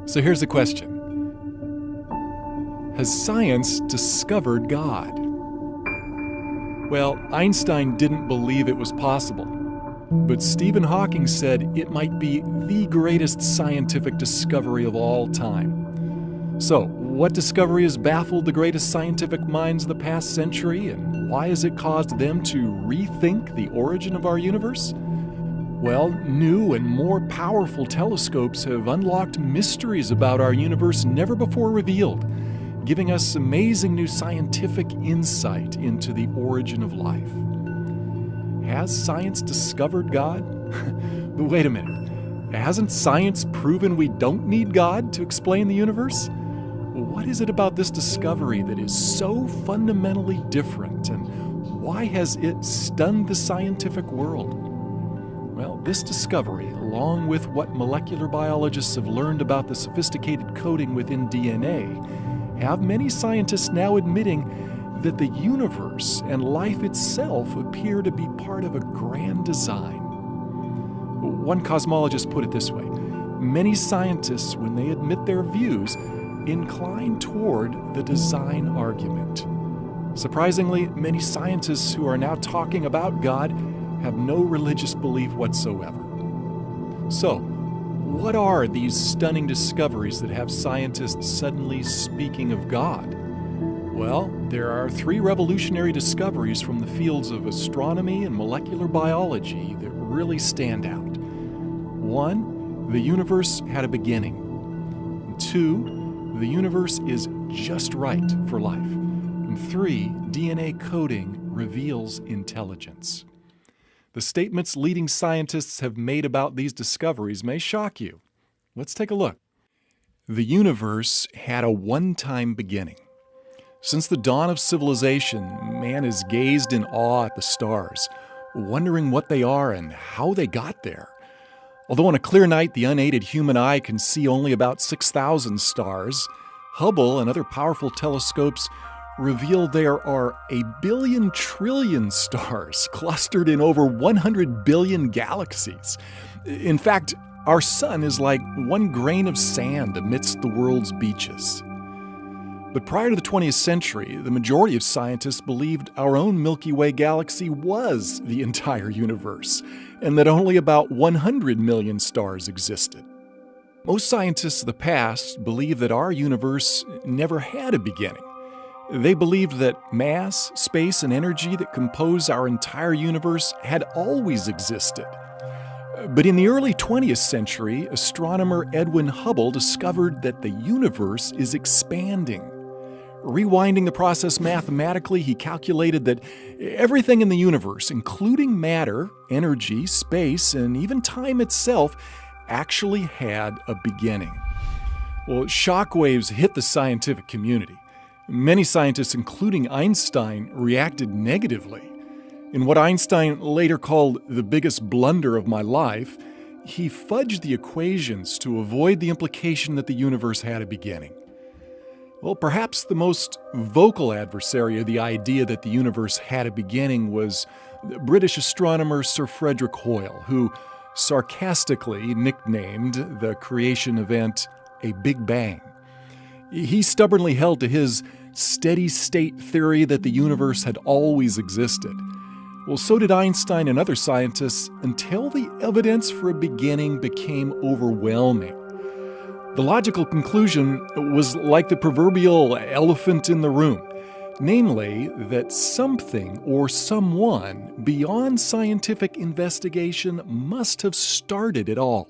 So here's the question. Has science discovered God? Well, Einstein didn't believe it was possible, but Stephen Hawking said it might be the greatest scientific discovery of all time. So, what discovery has baffled the greatest scientific minds of the past century, and why has it caused them to rethink the origin of our universe? Well, new and more powerful telescopes have unlocked mysteries about our universe never before revealed, giving us amazing new scientific insight into the origin of life. Has science discovered God? But wait a minute. Hasn't science proven we don't need God to explain the universe? What is it about this discovery that is so fundamentally different, and why has it stunned the scientific world? Well, this discovery, along with what molecular biologists have learned about the sophisticated coding within DNA, have many scientists now admitting that the universe and life itself appear to be part of a grand design. One cosmologist put it this way: many scientists, when they admit their views, incline toward the design argument. Surprisingly, many scientists who are now talking about God have no religious belief whatsoever. So, what are these stunning discoveries that have scientists suddenly speaking of God? Well, there are three revolutionary discoveries from the fields of astronomy and molecular biology that really stand out. One, the universe had a beginning. Two, the universe is just right for life. And three, DNA coding reveals intelligence. The statements leading scientists have made about these discoveries may shock you. Let's take a look. The universe had a one-time beginning. Since the dawn of civilization, man has gazed in awe at the stars, wondering what they are and how they got there. Although on a clear night the unaided human eye can see only about 6,000 stars, Hubble and other powerful telescopes reveal there are a billion trillion stars clustered in over 100 billion galaxies. In fact, our sun is like one grain of sand amidst the world's beaches. But prior to the 20th century, the majority of scientists believed our own Milky Way galaxy was the entire universe, and that only about 100 million stars existed. Most scientists of the past believed that our universe never had a beginning. They believed that mass, space, and energy that compose our entire universe had always existed. But in the early 20th century, astronomer Edwin Hubble discovered that the universe is expanding. Rewinding the process mathematically, he calculated that everything in the universe, including matter, energy, space, and even time itself, actually had a beginning. Well, shockwaves hit the scientific community. Many scientists, including Einstein, reacted negatively. In what Einstein later called the biggest blunder of my life, he fudged the equations to avoid the implication that the universe had a beginning. Well, perhaps the most vocal adversary of the idea that the universe had a beginning was British astronomer Sir Frederick Hoyle, who sarcastically nicknamed the creation event a Big Bang. He stubbornly held to his steady-state theory that the universe had always existed. Well, so did Einstein and other scientists until the evidence for a beginning became overwhelming. The logical conclusion was like the proverbial elephant in the room, namely that something or someone beyond scientific investigation must have started it all.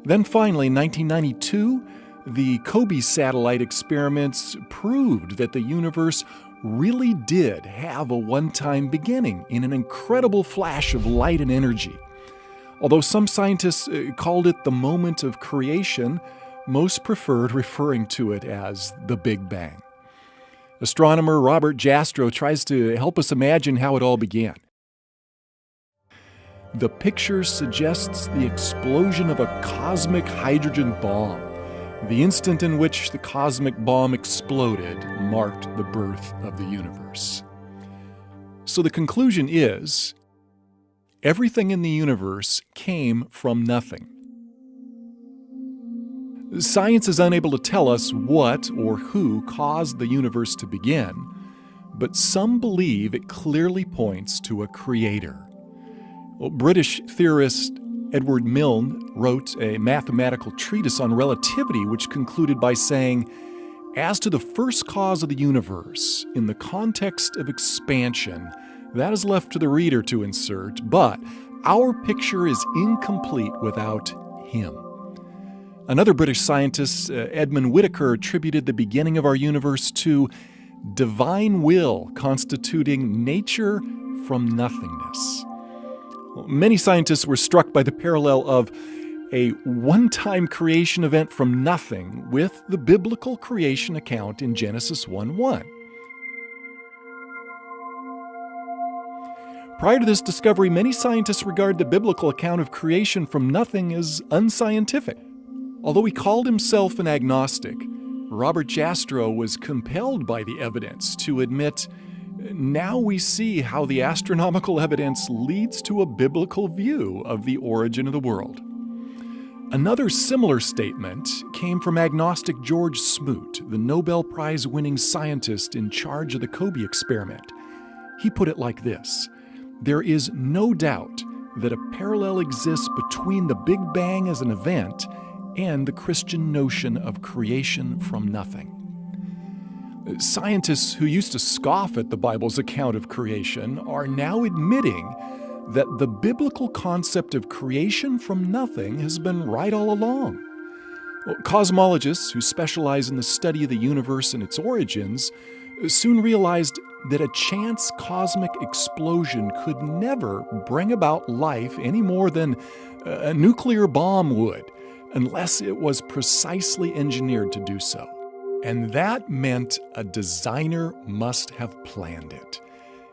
Then finally, in 1992, the COBE satellite experiments proved that the universe really did have a one-time beginning in an incredible flash of light and energy. Although some scientists called it the moment of creation, most preferred referring to it as the Big Bang. Astronomer Robert Jastrow tries to help us imagine how it all began. The picture suggests the explosion of a cosmic hydrogen bomb. The instant in which the cosmic bomb exploded marked the birth of the universe. So the conclusion is, everything in the universe came from nothing. Science is unable to tell us what or who caused the universe to begin, but some believe it clearly points to a creator. British theorist Edward Milne wrote a mathematical treatise on relativity, which concluded by saying, "As to the first cause of the universe, in the context of expansion, that is left to the reader to insert, but our picture is incomplete without him." Another British scientist, Edmund Whittaker, attributed the beginning of our universe to divine will constituting nature from nothingness. Many scientists were struck by the parallel of a one-time creation event from nothing with the biblical creation account in Genesis 1:1. Prior to this discovery, many scientists regard the biblical account of creation from nothing as unscientific. Although he called himself an agnostic, Robert Jastrow was compelled by the evidence to admit, "Now we see how the astronomical evidence leads to a biblical view of the origin of the world." Another similar statement came from agnostic George Smoot, the Nobel Prize-winning scientist in charge of the Kobe experiment. He put it like this: "There is no doubt that a parallel exists between the Big Bang as an event and the Christian notion of creation from nothing." Scientists who used to scoff at the Bible's account of creation are now admitting that the biblical concept of creation from nothing has been right all along. Cosmologists who specialize in the study of the universe and its origins soon realized that a chance cosmic explosion could never bring about life any more than a nuclear bomb would, unless it was precisely engineered to do so. And that meant a designer must have planned it.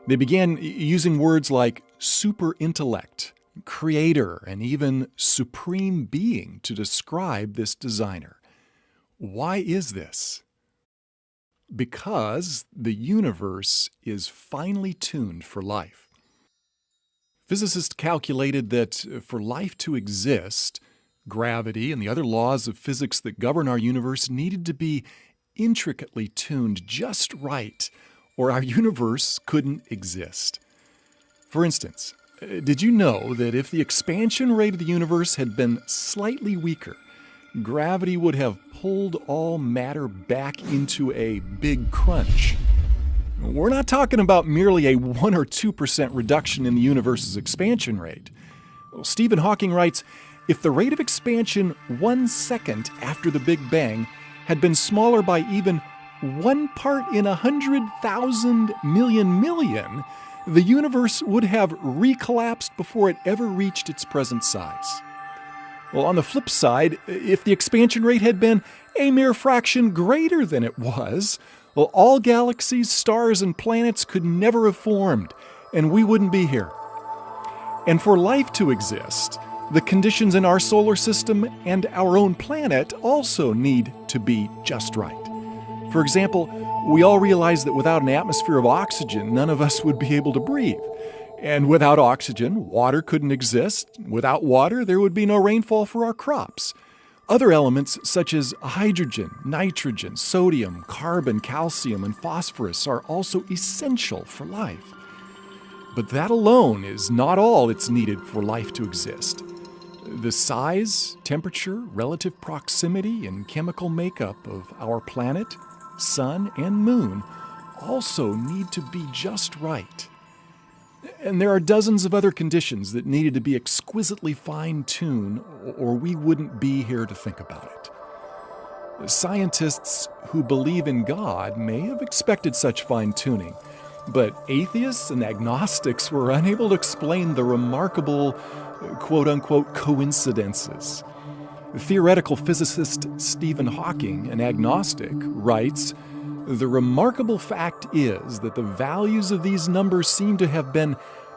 They began using words like super intellect, creator, and even supreme being to describe this designer. Why is this? Because the universe is finely tuned for life. Physicists calculated that for life to exist, gravity and the other laws of physics that govern our universe needed to be intricately tuned just right, or our universe couldn't exist. For instance, did you know that if the expansion rate of the universe had been slightly weaker, gravity would have pulled all matter back into a big crunch? We're not talking about merely a 1 or 2% reduction in the universe's expansion rate. Stephen Hawking writes, "If the rate of expansion 1 second after the Big Bang had been smaller by even 1 part in 100,000 million, the universe would have recollapsed before it ever reached its present size." Well, on the flip side, if the expansion rate had been a mere fraction greater than it was, well, all galaxies, stars, and planets could never have formed, and we wouldn't be here. And for life to exist, the conditions in our solar system and our own planet also need to be just right. For example, we all realize that without an atmosphere of oxygen, none of us would be able to breathe. And without oxygen, water couldn't exist. Without water, there would be no rainfall for our crops. Other elements such as hydrogen, nitrogen, sodium, carbon, calcium, and phosphorus are also essential for life. But that alone is not all that's needed for life to exist. The size, temperature, relative proximity, and chemical makeup of our planet, sun, and moon also need to be just right. And there are dozens of other conditions that needed to be exquisitely fine-tuned, or we wouldn't be here to think about it. Scientists who believe in God may have expected such fine-tuning, but atheists and agnostics were unable to explain the remarkable, quote-unquote, coincidences. Theoretical physicist Stephen Hawking, an agnostic, writes, "The remarkable fact is that the values of these numbers seem to have been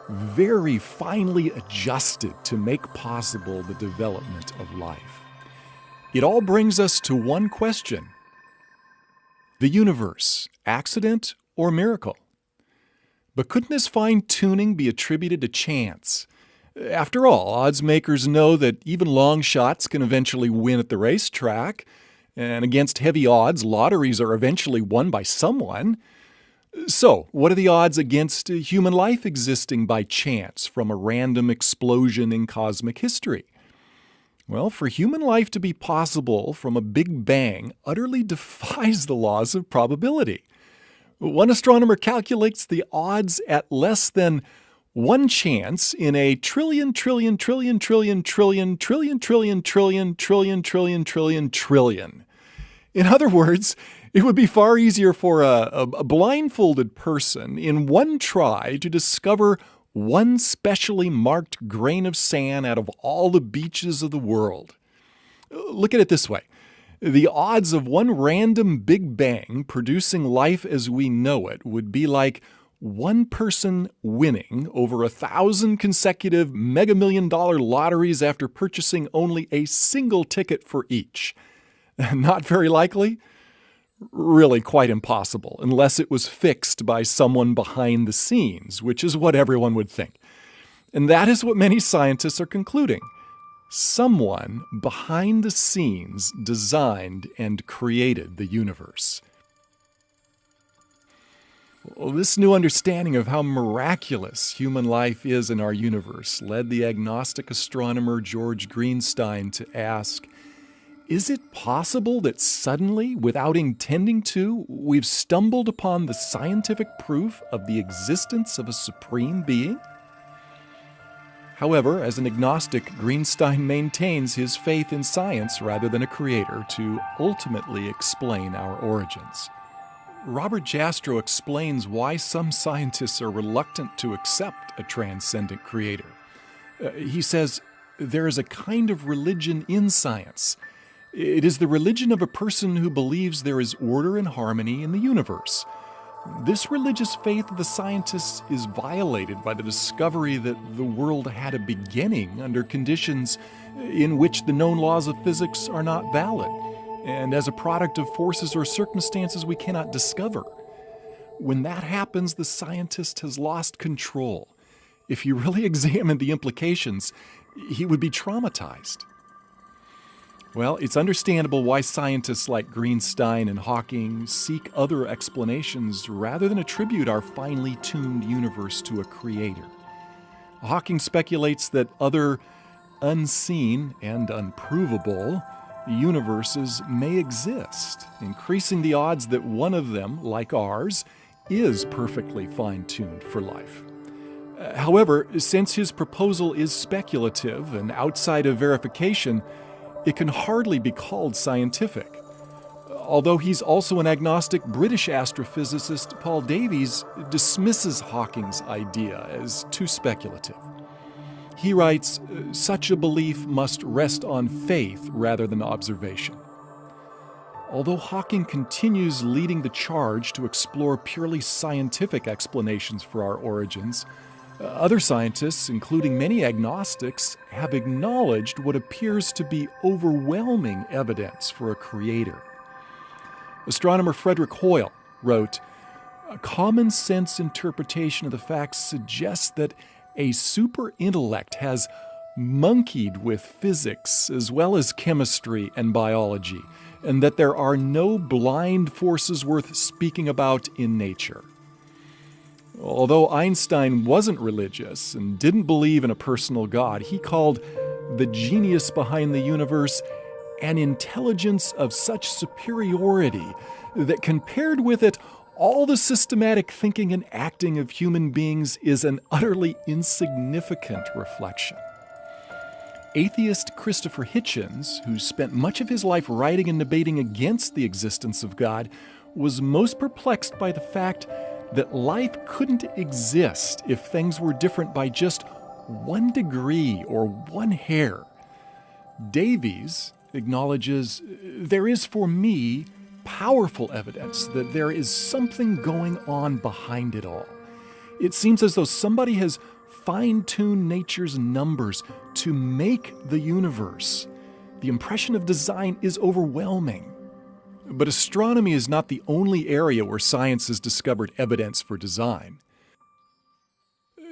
very finely adjusted to make possible the development of life." It all brings us to one question: the universe, accident or miracle? But couldn't this fine-tuning be attributed to chance? After all, odds makers know that even long shots can eventually win at the racetrack, and against heavy odds, lotteries are eventually won by someone. So, what are the odds against human life existing by chance from a random explosion in cosmic history? Well, for human life to be possible from a big bang utterly defies the laws of probability. One astronomer calculates the odds at less than one chance in a trillion. In other words, it would be far easier for a blindfolded person in one try to discover one specially marked grain of sand out of all the beaches of the world. Look at it this way. The odds of one random Big Bang producing life as we know it would be like one person winning over 1,000 consecutive Mega Million Dollar lotteries after purchasing only a single ticket for each. Not very likely? Really quite impossible, unless it was fixed by someone behind the scenes, which is what everyone would think. And that is what many scientists are concluding. Someone behind the scenes designed and created the universe. Well, this new understanding of how miraculous human life is in our universe led the agnostic astronomer George Greenstein to ask, is it possible that suddenly, without intending to, we've stumbled upon the scientific proof of the existence of a supreme being? However, as an agnostic, Greenstein maintains his faith in science rather than a creator to ultimately explain our origins. Robert Jastrow explains why some scientists are reluctant to accept a transcendent creator. He says, there is a kind of religion in science. It is the religion of a person who believes there is order and harmony in the universe. This religious faith of the scientists is violated by the discovery that the world had a beginning under conditions in which the known laws of physics are not valid, and as a product of forces or circumstances we cannot discover. When that happens, the scientist has lost control. If he really examined the implications, he would be traumatized. Well, it's understandable why scientists like Greenstein and Hawking seek other explanations rather than attribute our finely tuned universe to a creator. Hawking speculates that other unseen and unprovable universes may exist, increasing the odds that one of them, like ours, is perfectly fine-tuned for life. However, since his proposal is speculative and outside of verification, it can hardly be called scientific. Although he's also an agnostic, British astrophysicist Paul Davies dismisses Hawking's idea as too speculative. He writes, such a belief must rest on faith rather than observation. Although Hawking continues leading the charge to explore purely scientific explanations for our origins, other scientists, including many agnostics, have acknowledged what appears to be overwhelming evidence for a creator. Astronomer Frederick Hoyle wrote, a common sense interpretation of the facts suggests that a super intellect has monkeyed with physics as well as chemistry and biology, and that there are no blind forces worth speaking about in nature. Although Einstein wasn't religious and didn't believe in a personal God, he called the genius behind the universe an intelligence of such superiority that compared with it, all the systematic thinking and acting of human beings is an utterly insignificant reflection. Atheist Christopher Hitchens, who spent much of his life writing and debating against the existence of God, was most perplexed by the fact that life couldn't exist if things were different by just 1 degree or 1 hair. Davies acknowledges, there is for me powerful evidence that there is something going on behind it all. It seems as though somebody has fine-tuned nature's numbers to make the universe. The impression of design is overwhelming. But astronomy is not the only area where science has discovered evidence for design.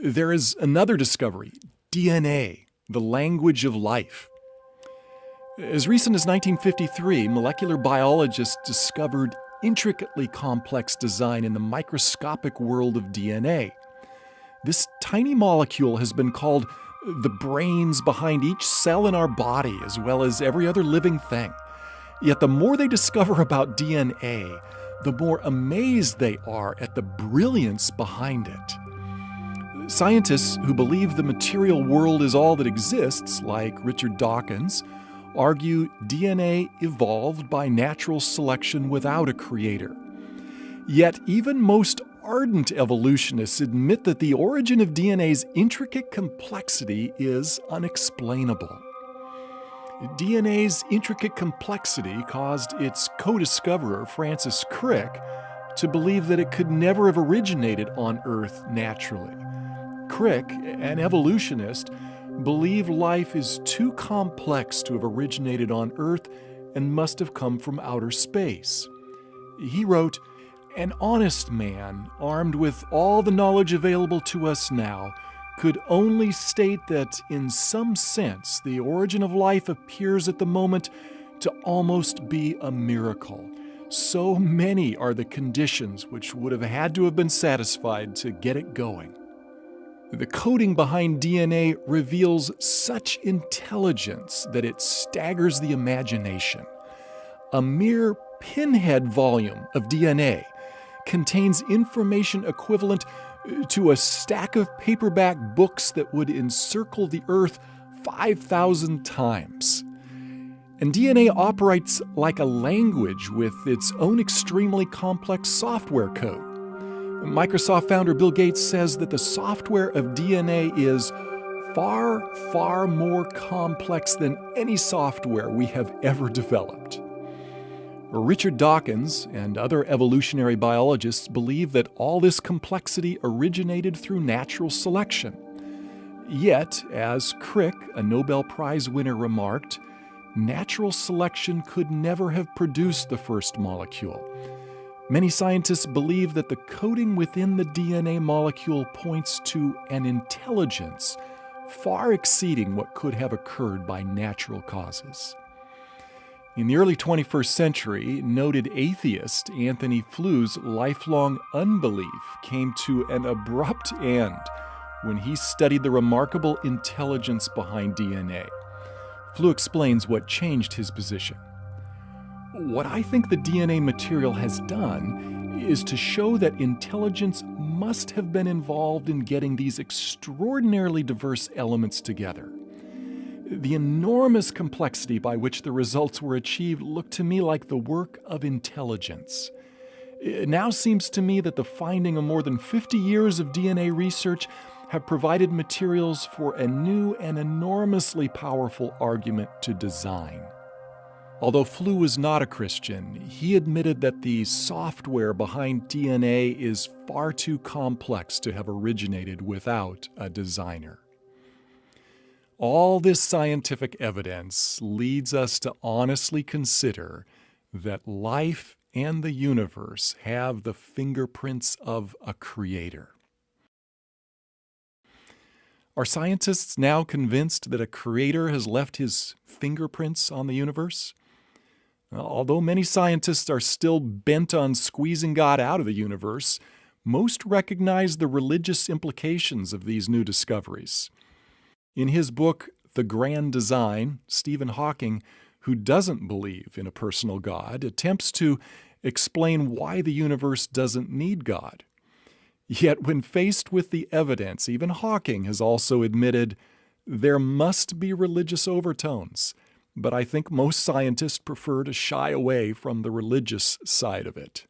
There is another discovery DNA, the language of life. As recent as 1953, molecular biologists discovered intricately complex design in the microscopic world of DNA. This tiny molecule has been called the brains behind each cell in our body, as well as every other living thing. Yet the more they discover about DNA, the more amazed they are at the brilliance behind it. Scientists who believe the material world is all that exists, like Richard Dawkins, argue DNA evolved by natural selection without a creator. Yet even most ardent evolutionists admit that the origin of DNA's intricate complexity is unexplainable. DNA's intricate complexity caused its co-discoverer, Francis Crick, to believe that it could never have originated on Earth naturally. Crick, an evolutionist, believed life is too complex to have originated on Earth and must have come from outer space. He wrote, "An honest man, armed with all the knowledge available to us now, could only state that, in some sense, the origin of life appears at the moment to almost be a miracle. So many are the conditions which would have had to have been satisfied to get it going." The coding behind DNA reveals such intelligence that it staggers the imagination. A mere pinhead volume of DNA contains information equivalent to a stack of paperback books that would encircle the Earth 5,000 times. And DNA operates like a language with its own extremely complex software code. Microsoft founder Bill Gates says that the software of DNA is far, far more complex than any software we have ever developed. Richard Dawkins and other evolutionary biologists believe that all this complexity originated through natural selection. Yet, as Crick, a Nobel Prize winner, remarked, natural selection could never have produced the first molecule. Many scientists believe that the coding within the DNA molecule points to an intelligence far exceeding what could have occurred by natural causes. In the early 21st century, noted atheist Anthony Flou's lifelong unbelief came to an abrupt end when he studied the remarkable intelligence behind DNA. Flou explains what changed his position. "What I think the DNA material has done is to show that intelligence must have been involved in getting these extraordinarily diverse elements together. The enormous complexity by which the results were achieved looked to me like the work of intelligence. It now seems to me that the finding of more than 50 years of DNA research have provided materials for a new and enormously powerful argument to design." Although Flou was not a Christian, he admitted that the software behind DNA is far too complex to have originated without a designer. All this scientific evidence leads us to honestly consider that life and the universe have the fingerprints of a creator. Are scientists now convinced that a creator has left his fingerprints on the universe? Although many scientists are still bent on squeezing God out of the universe, most recognize the religious implications of these new discoveries. In his book, The Grand Design, Stephen Hawking, who doesn't believe in a personal God, attempts to explain why the universe doesn't need God. Yet when faced with the evidence, even Hawking has also admitted there must be religious overtones, but I think most scientists prefer to shy away from the religious side of it.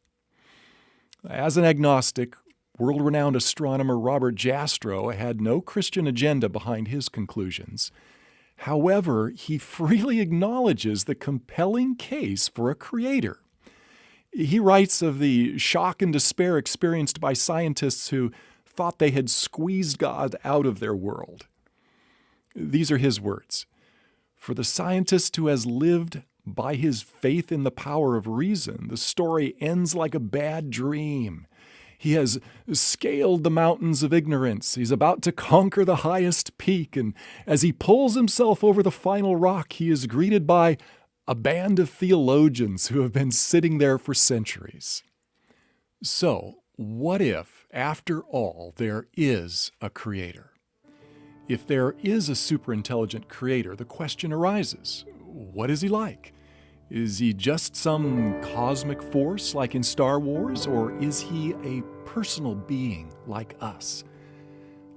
As an agnostic, world-renowned astronomer Robert Jastrow had no Christian agenda behind his conclusions. However, he freely acknowledges the compelling case for a creator. He writes of the shock and despair experienced by scientists who thought they had squeezed God out of their world. These are his words. "For the scientist who has lived by his faith in the power of reason, the story ends like a bad dream. He has scaled the mountains of ignorance. He's about to conquer the highest peak. And as he pulls himself over the final rock, he is greeted by a band of theologians who have been sitting there for centuries. So, what if, after all, there is a creator? If there is a superintelligent creator, the question arises, what is he like? Is he just some cosmic force like in Star Wars, or is he a personal being like us?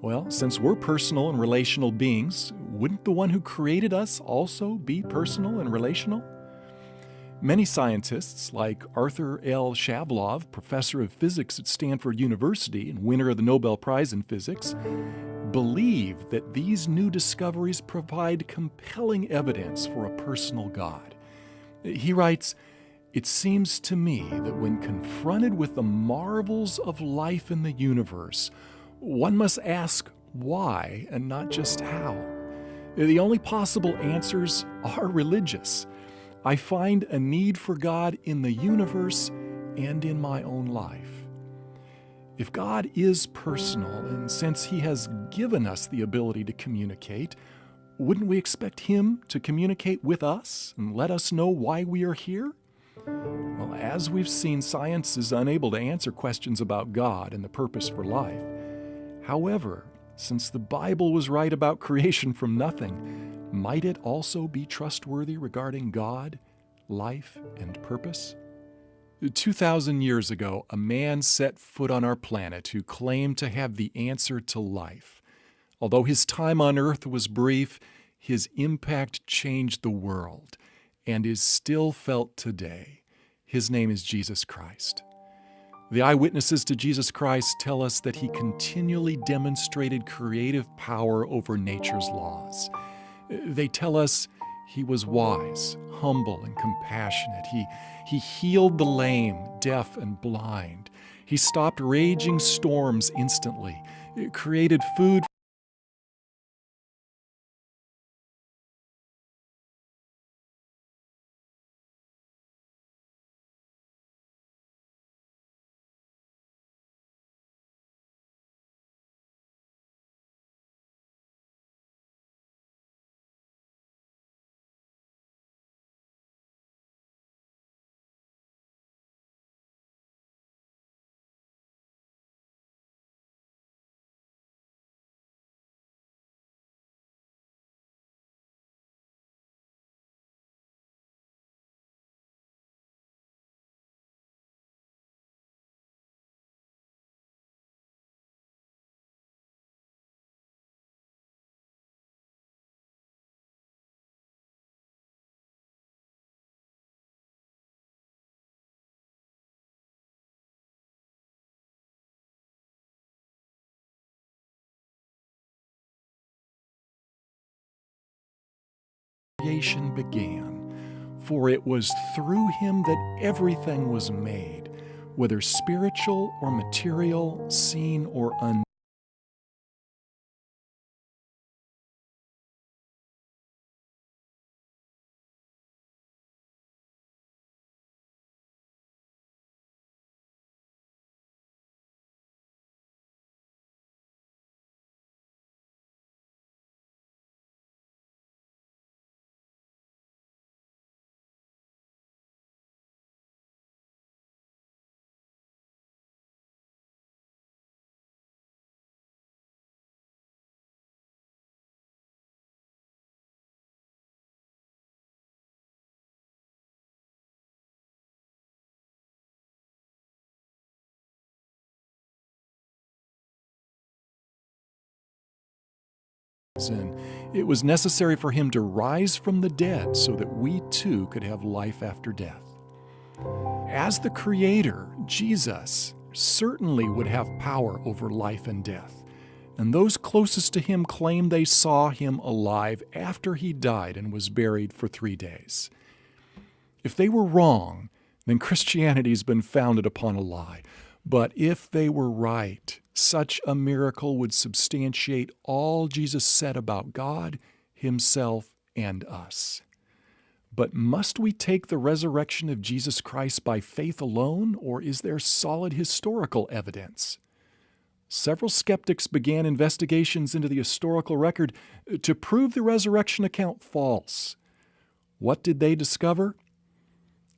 Well, since we're personal and relational beings, wouldn't the one who created us also be personal and relational? Many scientists, like Arthur L. Shavlov, professor of physics at Stanford University and winner of the Nobel Prize in Physics, believe that these new discoveries provide compelling evidence for a personal God. He writes, "It seems to me that when confronted with the marvels of life in the universe, one must ask why and not just how. The only possible answers are religious. I find a need for God in the universe and in my own life." If God is personal, and since He has given us the ability to communicate, wouldn't we expect Him to communicate with us and let us know why we are here? Well, as we've seen, science is unable to answer questions about God and the purpose for life. However, since the Bible was right about creation from nothing, might it also be trustworthy regarding God, life, and purpose? 2,000 years ago, a man set foot on our planet who claimed to have the answer to life. Although his time on Earth was brief, his impact changed the world and is still felt today. His name is Jesus Christ. The eyewitnesses to Jesus Christ tell us that He continually demonstrated creative power over nature's laws. They tell us He was wise, humble, and compassionate. He healed the lame, deaf, and blind. He stopped raging storms instantly, created food creation began, for it was through Him that everything was made, whether spiritual or material, seen or unseen. And it was necessary for Him to rise from the dead so that we too could have life after death. As the Creator, Jesus certainly would have power over life and death, and those closest to Him claim they saw Him alive after He died and was buried for 3 days. If they were wrong, then Christianity's been founded upon a lie. But if they were right, such a miracle would substantiate all Jesus said about God, Himself, and us. But must we take the resurrection of Jesus Christ by faith alone, or is there solid historical evidence? Several skeptics began investigations into the historical record to prove the resurrection account false. What did they discover?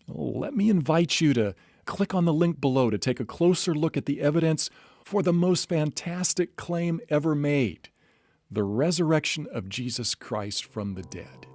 Let me invite you to click on the link below to take a closer look at the evidence for the most fantastic claim ever made: the resurrection of Jesus Christ from the dead.